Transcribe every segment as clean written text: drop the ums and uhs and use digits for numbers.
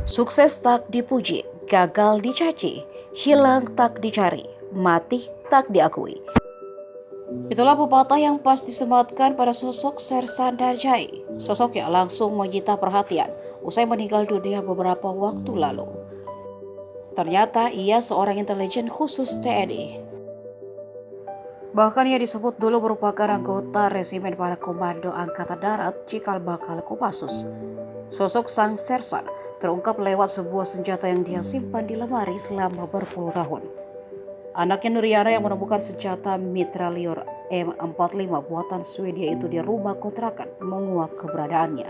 Sukses tak dipuji, gagal dicaci, hilang tak dicari, mati tak diakui. Itulah pepatah yang pas disematkan pada sosok Sersan Darjai. Sosoknya langsung menyita perhatian usai meninggal dunia beberapa waktu lalu. Ternyata ia seorang intelijen khusus TNI. Bahkan ia disebut dulu merupakan anggota resimen para komando Angkatan Darat Cikal Bakal Kopassus. Sosok sang Sersan terungkap lewat sebuah senjata yang dia simpan di lemari selama berpuluh tahun. Anaknya Nuriana yang menemukan senjata mitrailleur M45 buatan Swedia itu di rumah kontrakan menguak keberadaannya.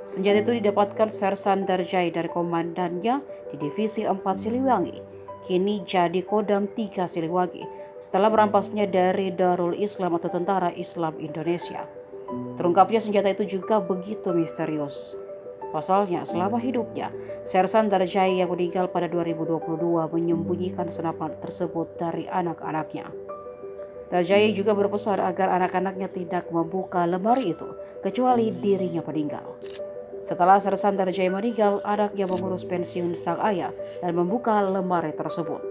Senjata itu didapatkan Sersan Darjai dari komandannya di Divisi 4 Siliwangi, kini jadi Kodam 3 Siliwangi, setelah merampasnya dari Darul Islam atau Tentara Islam Indonesia. Terungkapnya senjata itu juga begitu misterius. Pasalnya, selama hidupnya, Sersan Darjai yang meninggal pada 2022 menyembunyikan senapan tersebut dari anak-anaknya. Darjai juga berpesan agar anak-anaknya tidak membuka lemari itu, kecuali dirinya meninggal. Setelah Sersan Darjai meninggal, anaknya mengurus pensiun sang ayah dan membuka lemari tersebut.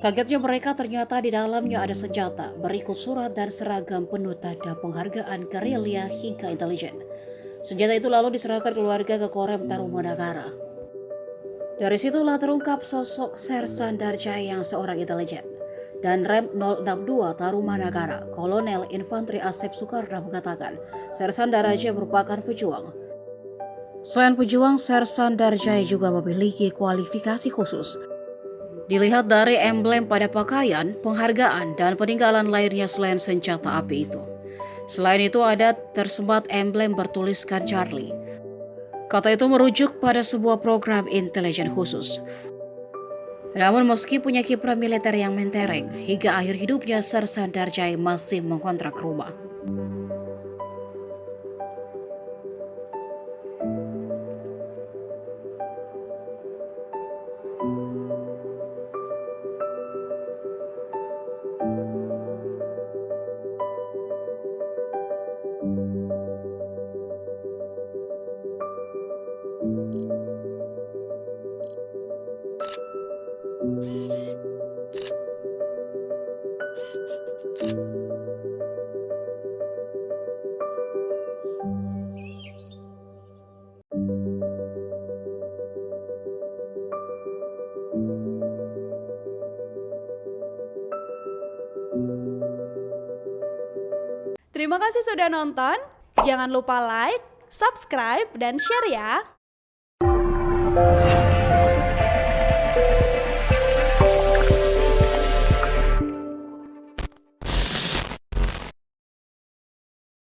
Kagetnya mereka ternyata di dalamnya ada senjata, berikut surat dan seragam penuh tanda penghargaan gerilya hingga intelijen. Senjata itu lalu diserahkan keluarga ke Korem Tarumanagara. Dari situlah terungkap sosok Sersan Darjai yang seorang intelijen. Dan Rem 062 Tarumanagara, Kolonel Infanteri Asep Sukarna mengatakan, Sersan Darjai merupakan pejuang. Selain pejuang, Sersan Darjai juga memiliki kualifikasi khusus. Dilihat dari emblem pada pakaian, penghargaan, dan peninggalan lainnya selain senjata api itu. Selain itu ada tersemat emblem bertuliskan Charlie. Kata itu merujuk pada sebuah program intelijen khusus. Namun meski punya kiprah militer yang mentereng, hingga akhir hidupnya Sersan Darjai masih mengontrak rumah. Terima kasih sudah nonton. Jangan lupa like, subscribe, dan share ya.